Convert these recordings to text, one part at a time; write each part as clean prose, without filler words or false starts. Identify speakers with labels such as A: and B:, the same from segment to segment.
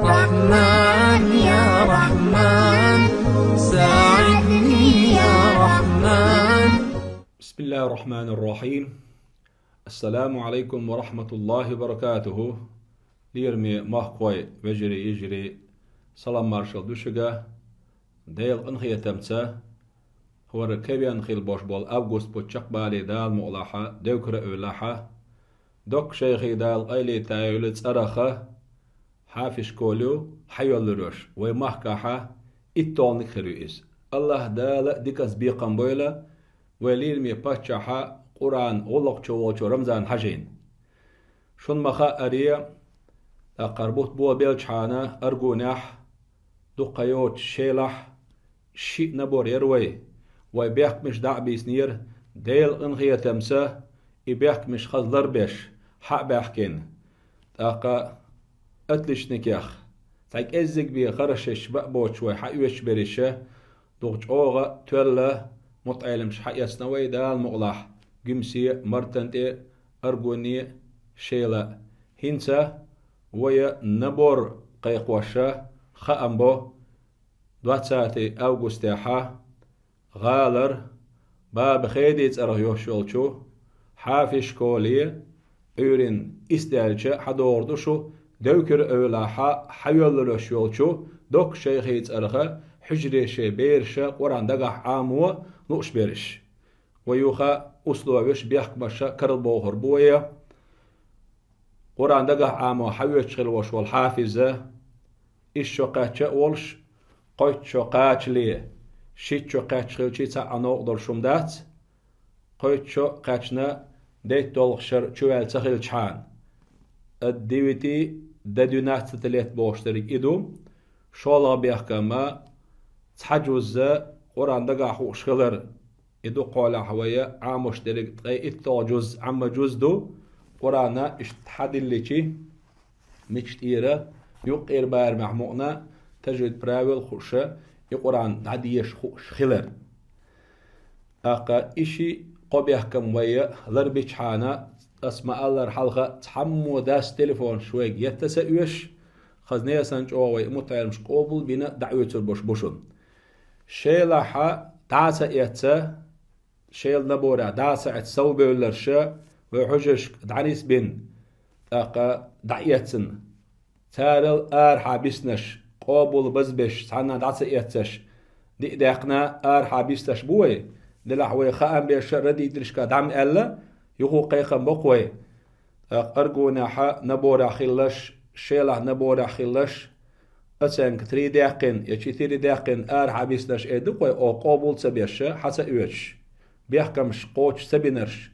A: رحمن يا رحمن ساعدني يا رحمن.
B: بسم الله الرحمن الرحيم. السلام عليكم ورحمة الله وبركاته. ليرمي ماخوي بجري يجري سلام مارشال دوشجا ديل انخي تمسا هو ركبي انخي البوش بول أوغوست بوتشق بالي دال مغلاحة دوكرة أولاحة دوك شيخي دال قيلي تايولت أرخة حافش كولو حيول لروش ويمحكاحة إتولنك خريئيس الله دال ديكس بيقن بويلة وليرمي باتشاحة قرآن غلق چوغوچو رمزان حجين شون مخا أريا قربوت بو بيلچحانا أرغوناح دقيوت شيلح شي نبور يروي ويبيحك مش دعبي سنير ديل انغية تمسا يبيحك مش خزلر بيش حق بيحكين تاقا اتلش نكيخ تاك ازيك بي خرشش بقبوش وي حقوش بريشه دوغج اوغا تولا مطعلمش حق يسنوي دال مغلاح جمسي مرتنتي أرغوني شيلا هنسا ويا نبور قيقوشا خأمبو دواتساتي أوغوستيحا غالر باب خيديت أرغيوشولشو حافش كولي أورين إستالشا حدوردوشو دوكر أولاحا حيولوشولشو دوك شيخيت أرغا حجري شي بيرشا قران دقح عامو نوش بيرش ويوخا أسلوبش بيحكمشا كربو هربويا قران دقح عامو حيوش خلوش والحافظة إشو قاتشا ولش قوتشو قاتشلي شيتشو قاتشخيل شيتا أنوغدر شمدات قوتشو قاتشنا ديت دولخشر چوال تخيل چحان الديوتي دادونات تتليت بوشتري إدو شولا بيحكما تحجوز قران دقح وشخلر إدو قولا حوية عاموش دريق تغي إتو جوز عم جوز دو قرانا اشتحد اللي چي مجتيرة يقير بار محمونا تجد براول خوشة يقران عديش خوش خلر أقا إشي قبيح كم ويا ضربي حانا اسمع الله الحلقة تحمو داس تليفون شويق يتسأوش خزنية سانج اووي متعلمش قوبل بنا دعوة البوش بوشون شيلاحا داسا إيتسا شيل نبورا داسا اتسو بيولرشا وحجش دعنيس بين أقا دعيتسن تارل حابسنش قابل بزبش سعنا دعسا إيتسش دي داقنا حابسنش بوي دلحوي خام بيش ردي درشكا دعم ألا يخو قيقم بقوي أرقونا حا نبورا خلش شيلح نبورا خلش أتسنك 3 داقين يشي 3 داقين حابسنش إيدقوي أو قابل سبيش حسا إيوش بيحكمش قوش سبينرش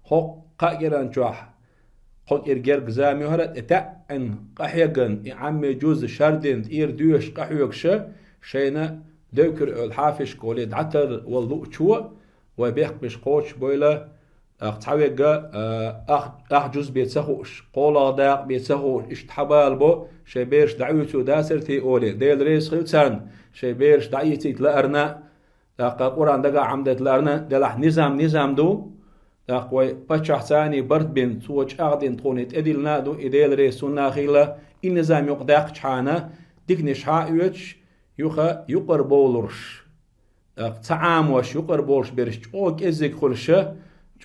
B: هو قاقران جوح قد إرجر جزامي هرت إتأن قحيجن عمي جوز شردين إير دوش قحيوكشة شينا دوكر الحافش قولي دعتر واللو شو وبيحك مش قوش بويلا أختحويجا أخ جوز بيتسخوش قولا داق بيتسخوش اشتحبال بو شبيرش دعوتو داسر تي أولي ديل ريس خلتسان شبيرش دعيتي تلأرنا قرآن دقا عمدت لأرنا دلح نظام دو تاقوي بچح ثاني برد بين توج أغدين تونيت إديل نادو إديل ريسون ناخيلا النظام يقداق چحانا ديكنش حايوش يوخا يقر بولرش تعاموش يقر بولش برش اوك ازيك خلشة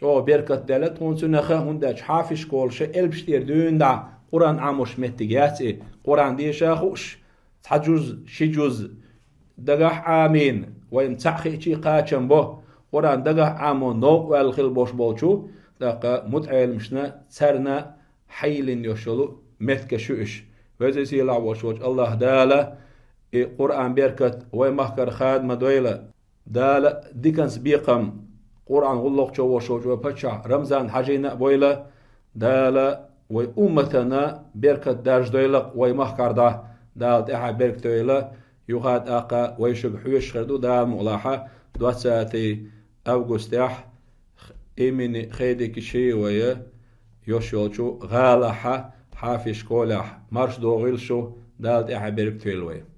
B: او بركت دالت هونسو نخا هنداج حافش كولشة البشتير دون دا قرآن عاموش متقاتي قرآن ديشا خوش تحجوز شجوز دقاح آمين وين تحخي چي قاچن بو قرآن دقا عامو نوق والخل بوش بولشو دقا متعيل مشنا تسرنا حيلين يوشلو متك شوش وزيسي لعوشوش الله دالا قرآن بيركت ويمحكر خاد مدويلة دالا ديكنس بيقم قرآن غلق شوشوش وبتشع رمزان حجينا بويلة دالا وأمتنا بيركت دارج دويلق ويمحكر دا دال تحا بيرك دويلة يغاد آقا ويشق حوش خردو دال مغلاحة دواتساتي أوغوستيح إيميني خيدك شي ويا يوشيولشو غالحة حافش كولح مرش دوغيلشو دالت إحا بيرك تويلوي